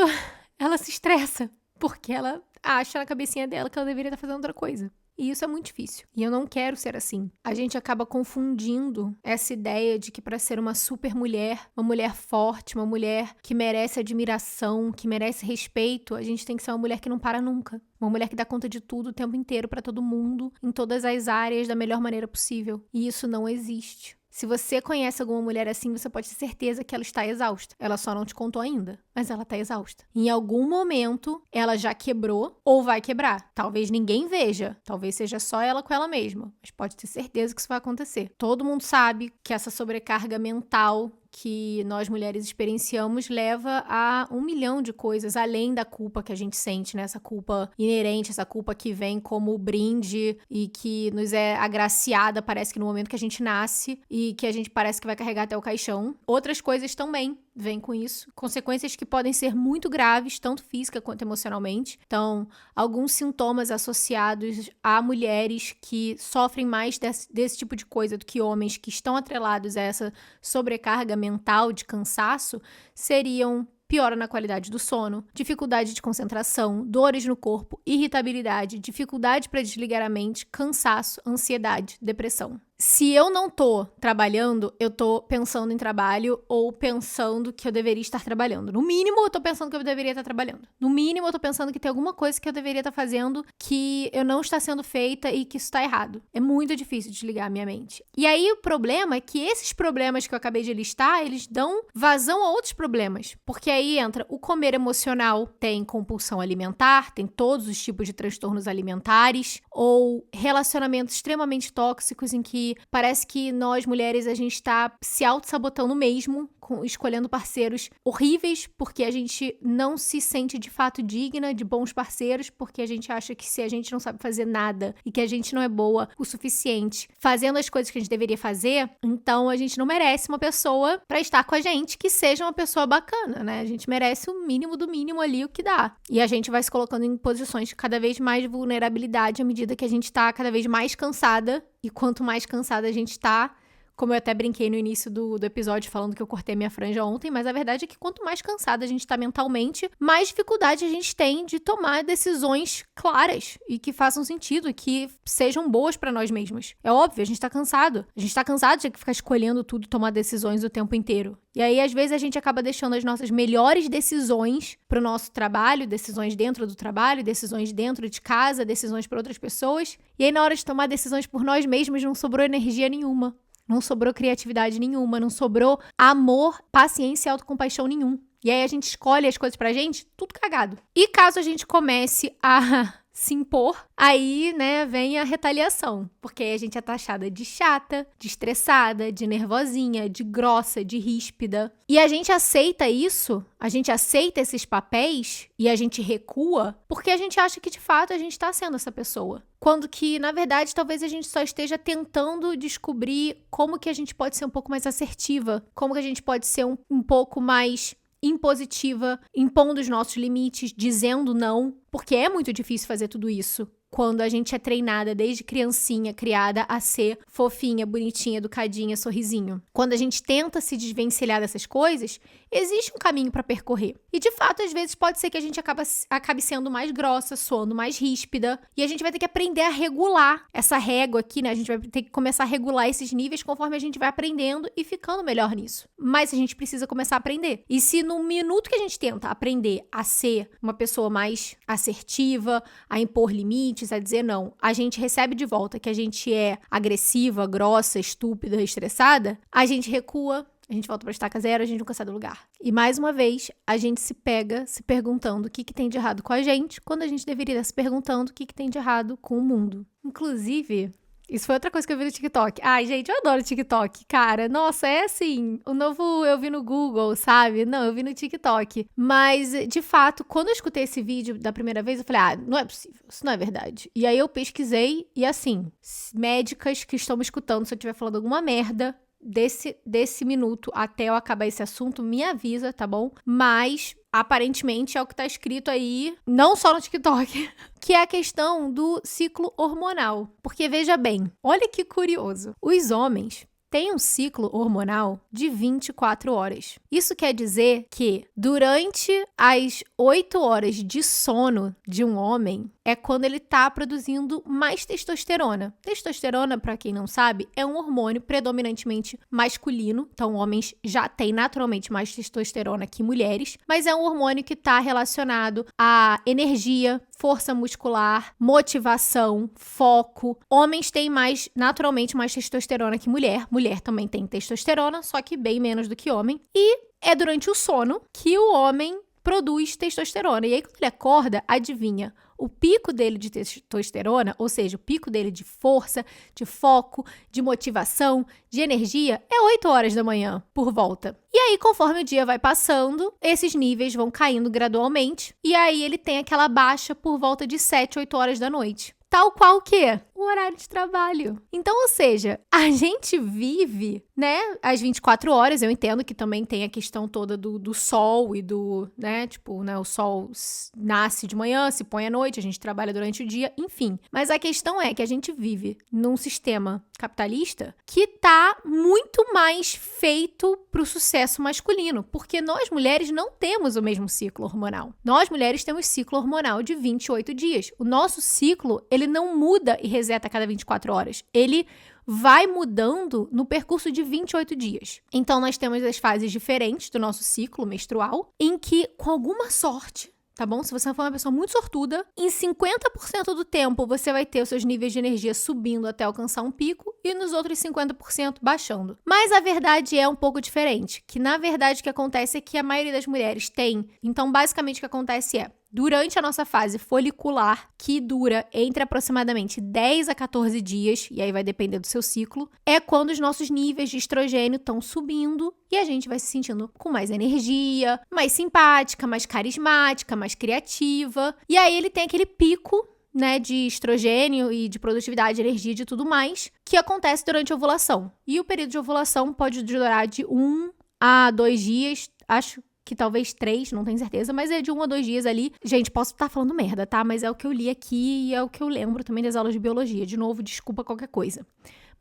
ela se estressa, porque ela acha na cabecinha dela que ela deveria estar fazendo outra coisa. E isso é muito difícil. E eu não quero ser assim. A gente acaba confundindo essa ideia de que para ser uma super mulher, uma mulher forte, uma mulher que merece admiração, que merece respeito, a gente tem que ser uma mulher que não para nunca. Uma mulher que dá conta de tudo o tempo inteiro para todo mundo, em todas as áreas, da melhor maneira possível. E isso não existe. Se você conhece alguma mulher assim, você pode ter certeza que ela está exausta. Ela só não te contou ainda, mas ela está exausta. Em algum momento, ela já quebrou ou vai quebrar. Talvez ninguém veja, talvez seja só ela com ela mesma, mas pode ter certeza que isso vai acontecer. Todo mundo sabe que essa sobrecarga mental que nós mulheres experienciamos leva a 1 milhão de coisas, além da culpa que a gente sente, né? Essa culpa inerente, essa culpa que vem como brinde e que nos é agraciada, parece que no momento que a gente nasce e que a gente parece que vai carregar até o caixão. Outras coisas também vêm com isso. Consequências que podem ser muito graves, tanto física quanto emocionalmente. Então, alguns sintomas associados a mulheres que sofrem mais desse tipo de coisa do que homens que estão atrelados a essa sobrecarga mental de cansaço seriam piora na qualidade do sono, dificuldade de concentração, dores no corpo, irritabilidade, dificuldade para desligar a mente, cansaço, ansiedade, depressão. Se eu não tô trabalhando, eu tô pensando em trabalho ou pensando que eu deveria estar trabalhando. No mínimo, eu tô pensando que eu deveria estar trabalhando. No mínimo, eu tô pensando que tem alguma coisa que eu deveria estar fazendo que eu não está sendo feita e que isso tá errado. É muito difícil desligar a minha mente. E aí, o problema é que esses problemas que eu acabei de listar, eles dão vazão a outros problemas. Porque aí entra o comer emocional, tem compulsão alimentar, tem todos os tipos de transtornos alimentares, ou relacionamentos extremamente tóxicos em que que parece que nós mulheres a gente tá se auto-sabotando mesmo, escolhendo parceiros horríveis, porque a gente não se sente de fato digna de bons parceiros, porque a gente acha que se a gente não sabe fazer nada e que a gente não é boa o suficiente fazendo as coisas que a gente deveria fazer, então a gente não merece uma pessoa pra estar com a gente que seja uma pessoa bacana, né? A gente merece o mínimo do mínimo ali, o que dá. E a gente vai se colocando em posições de cada vez mais vulnerabilidade à medida que a gente tá cada vez mais cansada, e quanto mais cansada a gente tá, como eu até brinquei no início do episódio falando que eu cortei minha franja ontem, mas a verdade é que quanto mais cansada a gente tá mentalmente, mais dificuldade a gente tem de tomar decisões claras e que façam sentido e que sejam boas pra nós mesmos. É óbvio, a gente tá cansado. A gente tá cansado de ter que ficar escolhendo tudo e tomar decisões o tempo inteiro. E aí, às vezes, a gente acaba deixando as nossas melhores decisões pro nosso trabalho, decisões dentro do trabalho, decisões dentro de casa, decisões para outras pessoas. E aí, na hora de tomar decisões por nós mesmos, não sobrou energia nenhuma. Não sobrou criatividade nenhuma, não sobrou amor, paciência e autocompaixão nenhum. E aí a gente escolhe as coisas pra gente, tudo cagado. E caso a gente comece a se impor, aí, né, vem a retaliação. Porque aí a gente é taxada de chata, de estressada, de nervosinha, de grossa, de ríspida. E a gente aceita isso, a gente aceita esses papéis e a gente recua porque a gente acha que, de fato, a gente tá sendo essa pessoa. Quando que, na verdade, talvez a gente só esteja tentando descobrir como que a gente pode ser um pouco mais assertiva, como que a gente pode ser um pouco mais impositiva, impondo os nossos limites, dizendo não, porque é muito difícil fazer tudo isso quando a gente é treinada desde criancinha, criada a ser fofinha, bonitinha, educadinha, sorrisinho. Quando a gente tenta se desvencilhar dessas coisas, existe um caminho para percorrer. E de fato, às vezes pode ser que a gente acabe sendo mais grossa, soando mais ríspida, e a gente vai ter que aprender a regular essa régua aqui, né? A gente vai ter que começar a regular esses níveis conforme a gente vai aprendendo e ficando melhor nisso. Mas a gente precisa começar a aprender. E se no minuto que a gente tenta aprender a ser uma pessoa mais assertiva, a impor limites, a dizer não, a gente recebe de volta que a gente é agressiva, grossa, estúpida, estressada, a gente recua, a gente volta pra estaca zero, a gente nunca sai do lugar. E mais uma vez, a gente se pega se perguntando o que tem de errado com a gente, quando a gente deveria estar se perguntando o que tem de errado com o mundo. Inclusive, isso foi outra coisa que eu vi no TikTok. Ai, gente, eu adoro TikTok, cara. Nossa, é assim, o novo eu vi no Google, sabe? Não, eu vi no TikTok. Mas, de fato, quando eu escutei esse vídeo da primeira vez, eu falei, não é possível, isso não é verdade. E aí eu pesquisei e, assim, médicas que estão me escutando, se eu estiver falando alguma merda, desse minuto até eu acabar esse assunto, me avisa, tá bom? Mas aparentemente é o que tá escrito aí, não só no TikTok, que é a questão do ciclo hormonal. Porque veja bem, olha que curioso, os homens têm um ciclo hormonal de 24 horas. Isso quer dizer que durante as 8 horas de sono de um homem é quando ele está produzindo mais testosterona. Testosterona, para quem não sabe, é um hormônio predominantemente masculino. Então, homens já têm naturalmente mais testosterona que mulheres, mas é um hormônio que está relacionado à energia, força muscular, motivação, foco. Homens têm naturalmente mais testosterona que mulher. Mulher também tem testosterona, só que bem menos do que homem. E é durante o sono que o homem produz testosterona. E aí, quando ele acorda, adivinha? O pico dele de testosterona, ou seja, o pico dele de força, de foco, de motivação, de energia, é 8 horas da manhã, por volta. E aí, conforme o dia vai passando, esses níveis vão caindo gradualmente, e aí ele tem aquela baixa por volta de 7, 8 horas da noite. Tal qual o quê? O horário de trabalho. Então, ou seja, a gente vive, né, as 24 horas. Eu entendo que também tem a questão toda do sol e do, né, tipo, né, o sol nasce de manhã, se põe à noite, a gente trabalha durante o dia, enfim. Mas a questão é que a gente vive num sistema capitalista que tá muito mais feito pro sucesso masculino, porque nós mulheres não temos o mesmo ciclo hormonal. Nós mulheres temos ciclo hormonal de 28 dias. O nosso ciclo, ele não muda e reseta a cada 24 horas. Ele vai mudando no percurso de 28 dias. Então, nós temos as fases diferentes do nosso ciclo menstrual, em que, com alguma sorte, tá bom? Se você for uma pessoa muito sortuda, em 50% do tempo você vai ter os seus níveis de energia subindo até alcançar um pico e nos outros 50% baixando. Mas a verdade é um pouco diferente, que na verdade o que acontece é que a maioria das mulheres tem. Então, basicamente o que acontece é, durante a nossa fase folicular, que dura entre aproximadamente 10 a 14 dias, e aí vai depender do seu ciclo, é quando os nossos níveis de estrogênio estão subindo e a gente vai se sentindo com mais energia, mais simpática, mais carismática, mais criativa. E aí ele tem aquele pico, né, de estrogênio e de produtividade, energia e de tudo mais, que acontece durante a ovulação. E o período de ovulação pode durar de 1 a 2 dias, acho que talvez 3, não tenho certeza, mas é de 1 a 2 dias ali. Gente, posso estar falando merda, tá? Mas é o que eu li aqui e é o que eu lembro também das aulas de biologia. De novo, desculpa qualquer coisa.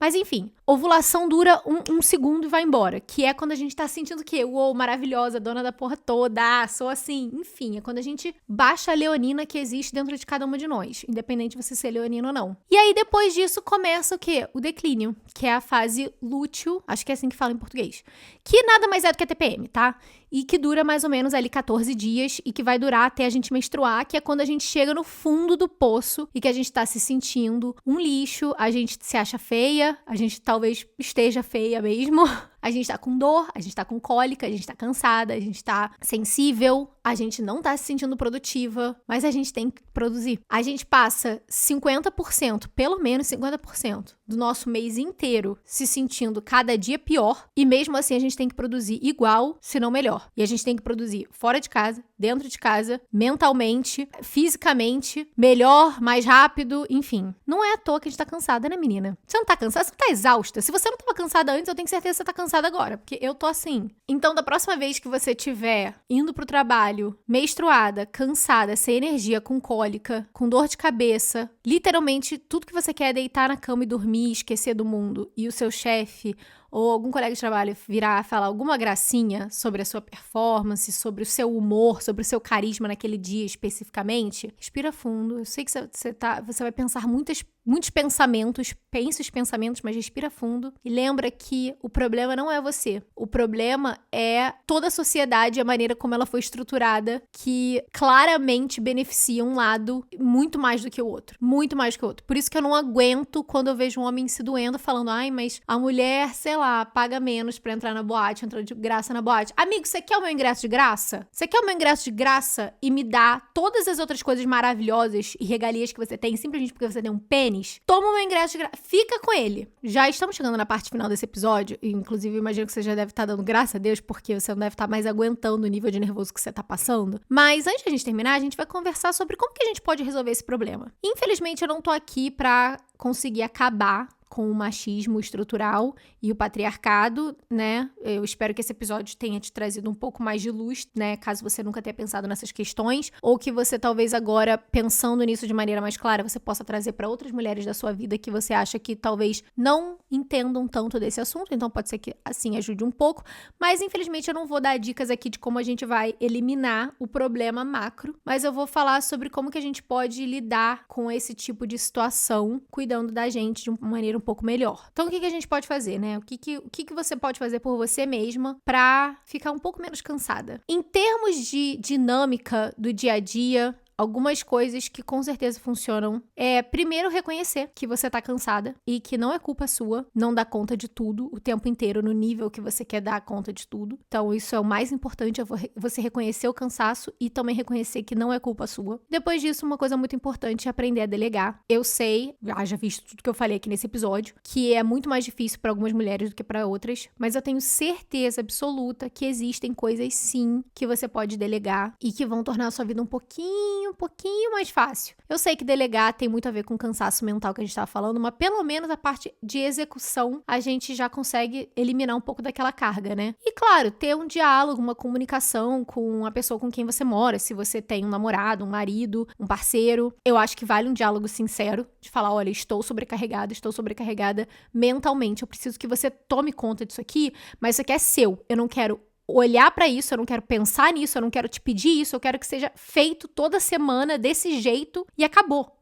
Mas enfim, ovulação dura um segundo e vai embora, que é quando a gente tá sentindo que, uou, maravilhosa, dona da porra toda, sou assim, enfim, é quando a gente baixa a leonina que existe dentro de cada uma de nós, independente de você ser leonina ou não. E aí depois disso começa o quê? O declínio, que é a fase lúteo, acho que é assim que fala em português, que nada mais é do que a TPM, tá? E que dura mais ou menos ali 14 dias e que vai durar até a gente menstruar, que é quando a gente chega no fundo do poço e que a gente tá se sentindo um lixo, a gente se acha feia, a gente talvez esteja feia mesmo. A gente tá com dor, a gente tá com cólica, a gente tá cansada, a gente tá sensível, a gente não tá se sentindo produtiva, mas a gente tem que produzir. A gente passa 50%, pelo menos 50% do nosso mês inteiro se sentindo cada dia pior e mesmo assim a gente tem que produzir igual, se não melhor. E a gente tem que produzir fora de casa, dentro de casa, mentalmente, fisicamente, melhor, mais rápido, enfim. Não é à toa que a gente tá cansada, né, menina? Você não tá cansada? Você tá exausta? Se você não tava cansada antes, eu tenho certeza que você tá cansada agora, porque eu tô assim. Então, da próxima vez que você estiver indo pro trabalho, menstruada, cansada, sem energia, com cólica, com dor de cabeça, literalmente tudo que você quer é deitar na cama e dormir, esquecer do mundo, e o seu chefe ou algum colega de trabalho virar falar alguma gracinha sobre a sua performance, sobre o seu humor, sobre o seu carisma naquele dia especificamente, respira fundo. Eu sei que você vai pensar muitos pensamentos, pense os pensamentos, mas respira fundo e lembra que o problema não é você. O problema é toda a sociedade e a maneira como ela foi estruturada, que claramente beneficia um lado muito mais do que o outro. Muito mais do que o outro. Por isso que eu não aguento quando eu vejo um homem se doendo, falando, ai, mas a mulher, sei lá, paga menos pra entrar na boate, entra de graça na boate. Amigo, você quer o meu ingresso de graça? Você quer o meu ingresso de graça e me dá todas as outras coisas maravilhosas e regalias que você tem, simplesmente porque você tem um pênis? Toma o meu ingresso de graça. Fica com ele. Já estamos chegando na parte final desse episódio, e inclusive imagino que você já deve estar dando graças a Deus, porque você não deve estar mais aguentando o nível de nervoso que você tá passando. Mas antes de a gente terminar, a gente vai conversar sobre como que a gente pode resolver esse problema. Infelizmente, eu não tô aqui pra conseguir acabar com o machismo estrutural e o patriarcado, né? Eu espero que esse episódio tenha te trazido um pouco mais de luz, né? Caso você nunca tenha pensado nessas questões, ou que você talvez agora, pensando nisso de maneira mais clara, você possa trazer para outras mulheres da sua vida que você acha que talvez não entendam tanto desse assunto, então pode ser que assim ajude um pouco, mas infelizmente eu não vou dar dicas aqui de como a gente vai eliminar o problema macro, mas eu vou falar sobre como que a gente pode lidar com esse tipo de situação, cuidando da gente de uma maneira um pouco melhor. Então, o que a gente pode fazer, né? O que você pode fazer por você mesma pra ficar um pouco menos cansada? Em termos de dinâmica do dia a dia, algumas coisas que com certeza funcionam é, primeiro, reconhecer que você tá cansada e que não é culpa sua não dar conta de tudo o tempo inteiro no nível que você quer dar conta de tudo. Então, isso é o mais importante, é você reconhecer o cansaço e também reconhecer que não é culpa sua. Depois disso, uma coisa muito importante é aprender a delegar. Eu sei, já visto tudo que eu falei aqui nesse episódio, que é muito mais difícil para algumas mulheres do que para outras, mas eu tenho certeza absoluta que existem coisas, sim, que você pode delegar e que vão tornar a sua vida um pouquinho mais fácil. Eu sei que delegar tem muito a ver com o cansaço mental que a gente estava falando, mas pelo menos a parte de execução a gente já consegue eliminar um pouco daquela carga, né? E claro, ter um diálogo, uma comunicação com a pessoa com quem você mora, se você tem um namorado, um marido, um parceiro. Eu acho que vale um diálogo sincero, de falar, olha, estou sobrecarregada mentalmente, eu preciso que você tome conta disso aqui, mas isso aqui é seu, eu não quero olhar pra isso, eu não quero pensar nisso, eu não quero te pedir isso, eu quero que seja feito toda semana desse jeito e acabou.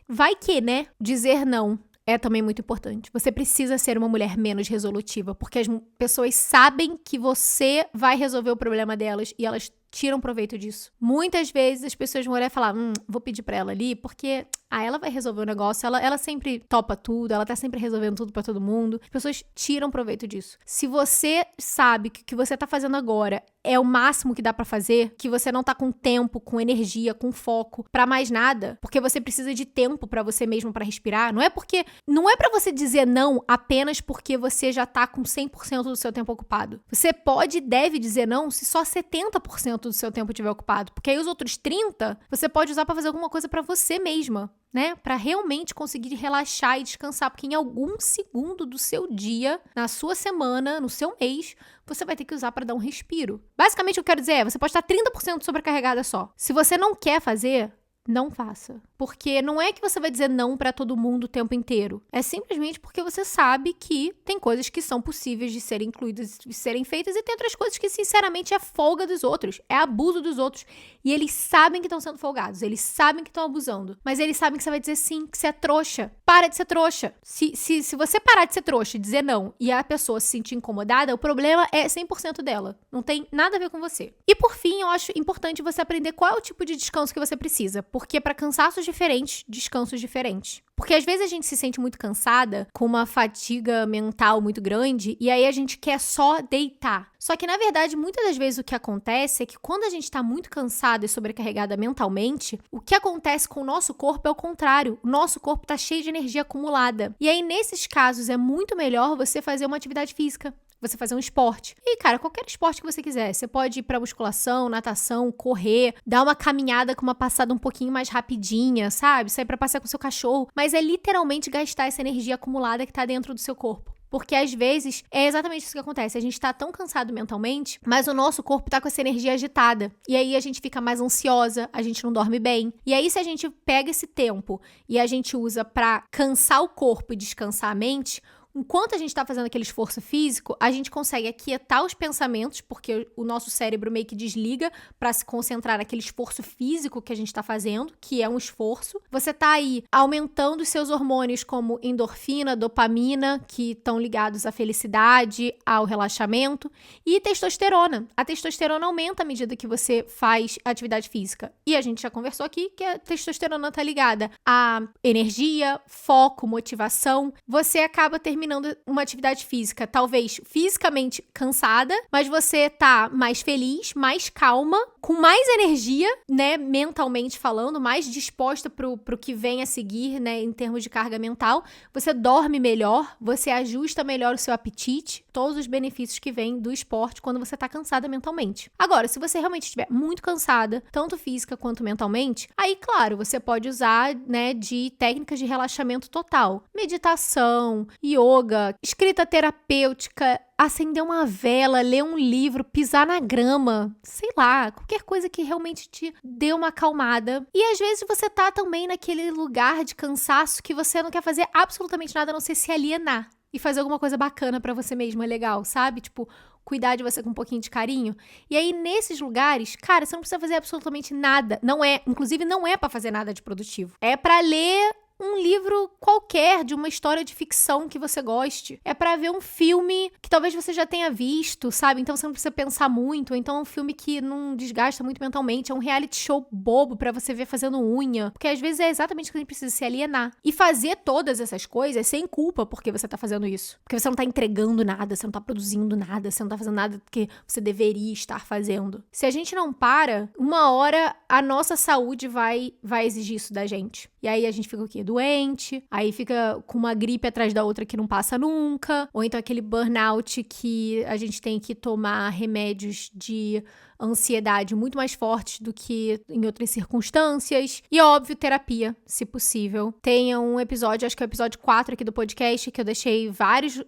Vai que, né? Dizer não é também muito importante. Você precisa ser uma mulher menos resolutiva, porque as pessoas sabem que você vai resolver o problema delas e elas tiram proveito disso. Muitas vezes as pessoas vão olhar e falar, vou pedir pra ela ali, porque, ela vai resolver o negócio, ela sempre topa tudo, ela tá sempre resolvendo tudo pra todo mundo. As pessoas tiram proveito disso. Se você sabe que o que você tá fazendo agora é o máximo que dá pra fazer, que você não tá com tempo, com energia, com foco pra mais nada, porque você precisa de tempo pra você mesmo pra respirar, não é pra você dizer não apenas porque você já tá com 100% do seu tempo ocupado. Você pode e deve dizer não se só 70% do seu tempo estiver ocupado, porque aí os outros 30 você pode usar pra fazer alguma coisa pra você mesma, né? Pra realmente conseguir relaxar e descansar, porque em algum segundo do seu dia, na sua semana, no seu mês, você vai ter que usar pra dar um respiro. Basicamente, o que eu quero dizer é, você pode estar 30% sobrecarregada só. Se você não quer fazer, não faça. Porque não é que você vai dizer não pra todo mundo o tempo inteiro. É simplesmente porque você sabe que tem coisas que são possíveis de serem incluídas, de serem feitas, e tem outras coisas que, sinceramente, é folga dos outros. É abuso dos outros. E eles sabem que estão sendo folgados. Eles sabem que estão abusando. Mas eles sabem que você vai dizer sim, que você é trouxa. Para de ser trouxa. Se você parar de ser trouxa e dizer não, e a pessoa se sentir incomodada, o problema é 100% dela. Não tem nada a ver com você. E por fim, eu acho importante você aprender qual é o tipo de descanso que você precisa. Porque para cansaços diferentes, descansos diferentes. Porque às vezes a gente se sente muito cansada, com uma fadiga mental muito grande, e aí a gente quer só deitar. Só que, na verdade, muitas das vezes o que acontece é que quando a gente tá muito cansada e sobrecarregada mentalmente, o que acontece com o nosso corpo é o contrário. O nosso corpo tá cheio de energia acumulada. E aí, nesses casos, é muito melhor você fazer uma atividade física. Você fazer um esporte. E, cara, qualquer esporte que você quiser. Você pode ir pra musculação, natação, correr, dar uma caminhada com uma passada um pouquinho mais rapidinha, sabe? Sair pra passear com o seu cachorro. Mas é literalmente gastar essa energia acumulada que tá dentro do seu corpo. Porque às vezes é exatamente isso que acontece. A gente tá tão cansado mentalmente, mas o nosso corpo tá com essa energia agitada. E aí a gente fica mais ansiosa, a gente não dorme bem. E aí, se a gente pega esse tempo e a gente usa pra cansar o corpo e descansar a mente, enquanto a gente tá fazendo aquele esforço físico, a gente consegue aquietar os pensamentos, porque o nosso cérebro meio que desliga pra se concentrar naquele esforço físico que a gente tá fazendo, que é um esforço. Você tá aí aumentando os seus hormônios como endorfina, dopamina, que estão ligados à felicidade, ao relaxamento, e testosterona. A testosterona aumenta à medida que você faz atividade física. E a gente já conversou aqui que a testosterona tá ligada à energia, foco, motivação. Você acaba terminando uma atividade física, talvez fisicamente cansada, mas você tá mais feliz, mais calma, com mais energia, né, mentalmente falando, mais disposta pro que vem a seguir, né, em termos de carga mental. Você dorme melhor, você ajusta melhor o seu apetite, todos os benefícios que vêm do esporte quando você tá cansada mentalmente. Agora, se você realmente estiver muito cansada, tanto física quanto mentalmente, aí, claro, você pode usar, né, de técnicas de relaxamento total. Meditação, yoga, escrita terapêutica, acender uma vela, ler um livro, pisar na grama, sei lá, qualquer coisa que realmente te dê uma acalmada. E às vezes você tá também naquele lugar de cansaço que você não quer fazer absolutamente nada a não ser se alienar e fazer alguma coisa bacana pra você mesmo, é legal, sabe? Tipo, cuidar de você com um pouquinho de carinho. E aí, nesses lugares, cara, você não precisa fazer absolutamente nada. Inclusive, não é pra fazer nada de produtivo. É pra ler um livro qualquer de uma história de ficção que você goste. É pra ver um filme que talvez você já tenha visto, sabe? Então você não precisa pensar muito. Ou então é um filme que não desgasta muito mentalmente. É um reality show bobo pra você ver fazendo unha. Porque às vezes é exatamente o que a gente precisa, se alienar. E fazer todas essas coisas sem culpa porque você tá fazendo isso. Porque você não tá entregando nada, você não tá produzindo nada, você não tá fazendo nada que você deveria estar fazendo. Se a gente não para, uma hora a nossa saúde vai exigir isso da gente. E aí a gente fica o quê? Doente, aí fica com uma gripe atrás da outra que não passa nunca, ou então aquele burnout que a gente tem que tomar remédios de ansiedade muito mais fortes do que em outras circunstâncias. E, óbvio, terapia, se possível. Tem um episódio, acho que é o episódio 4 aqui do podcast, que eu deixei várias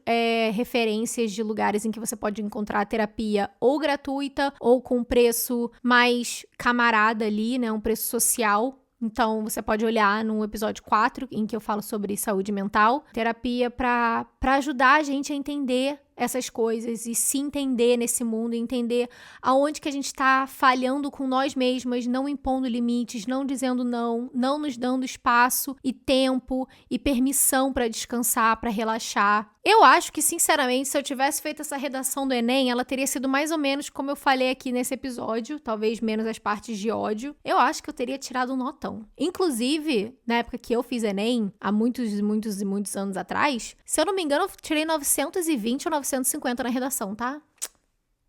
referências de lugares em que você pode encontrar terapia ou gratuita ou com preço mais camarada ali, né? Um preço social. Então, você pode olhar no episódio 4, em que eu falo sobre saúde mental, terapia para ajudar a gente a entender essas coisas e se entender nesse mundo, entender aonde que a gente tá falhando com nós mesmas, não impondo limites, não dizendo não nos dando espaço e tempo e permissão para descansar, para relaxar. Eu acho que, sinceramente, se eu tivesse feito essa redação do Enem, ela teria sido mais ou menos como eu falei aqui nesse episódio, talvez menos as partes de ódio. Eu acho que eu teria tirado um notão. Inclusive, na época que eu fiz Enem, há muitos anos atrás, se eu não me engano, eu tirei 920 ou 950 na redação, tá?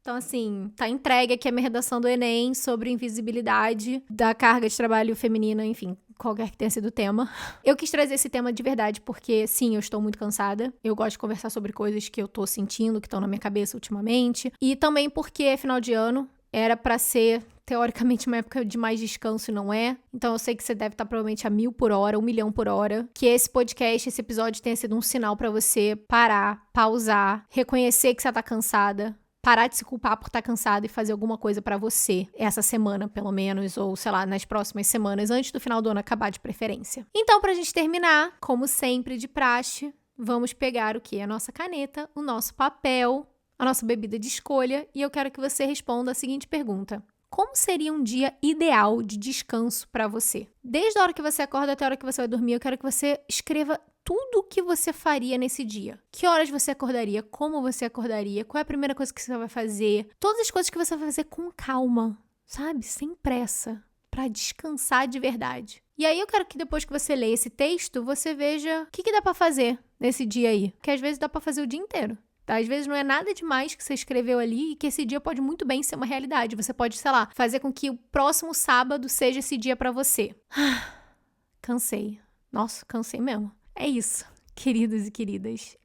Então, assim, tá entregue aqui a minha redação do Enem sobre invisibilidade da carga de trabalho feminina, enfim, qualquer que tenha sido o tema. Eu quis trazer esse tema de verdade porque, sim, eu estou muito cansada. Eu gosto de conversar sobre coisas que eu tô sentindo, que estão na minha cabeça ultimamente. E também porque é final de ano, era pra ser, teoricamente, uma época de mais descanso e não é. Então eu sei que você deve estar provavelmente a 1000 por hora, 1 milhão por hora. Que esse podcast, esse episódio tenha sido um sinal pra você parar, pausar, reconhecer que você tá cansada. Parar de se culpar por estar cansada e fazer alguma coisa pra você essa semana, pelo menos, ou sei lá, nas próximas semanas, antes do final do ano acabar de preferência. Então, pra gente terminar, como sempre de praxe, vamos pegar o quê? A nossa caneta, o nosso papel, a nossa bebida de escolha, e eu quero que você responda a seguinte pergunta: como seria um dia ideal de descanso pra você? Desde a hora que você acorda até a hora que você vai dormir, eu quero que você escreva tudo o que você faria nesse dia. Que horas você acordaria? Como você acordaria? Qual é a primeira coisa que você vai fazer? Todas as coisas que você vai fazer com calma, sabe? Sem pressa, pra descansar de verdade. E aí eu quero que depois que você lê esse texto, você veja o que dá pra fazer nesse dia aí. Porque às vezes dá pra fazer o dia inteiro. Tá? Às vezes não é nada demais que você escreveu ali e que esse dia pode muito bem ser uma realidade. Você pode, sei lá, fazer com que o próximo sábado seja esse dia pra você. Cansei. Nossa, cansei mesmo. É isso, queridos e queridas.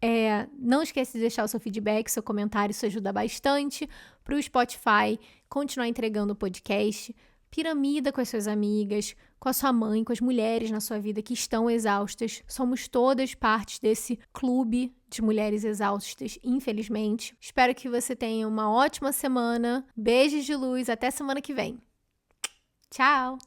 Não esquece de deixar o seu feedback, seu comentário, isso ajuda bastante para o Spotify continuar entregando o podcast. Piramida com as suas amigas, com a sua mãe, com as mulheres na sua vida que estão exaustas. Somos todas partes desse clube de mulheres exaustas, infelizmente. Espero que você tenha uma ótima semana. Beijos de luz, até semana que vem. Tchau!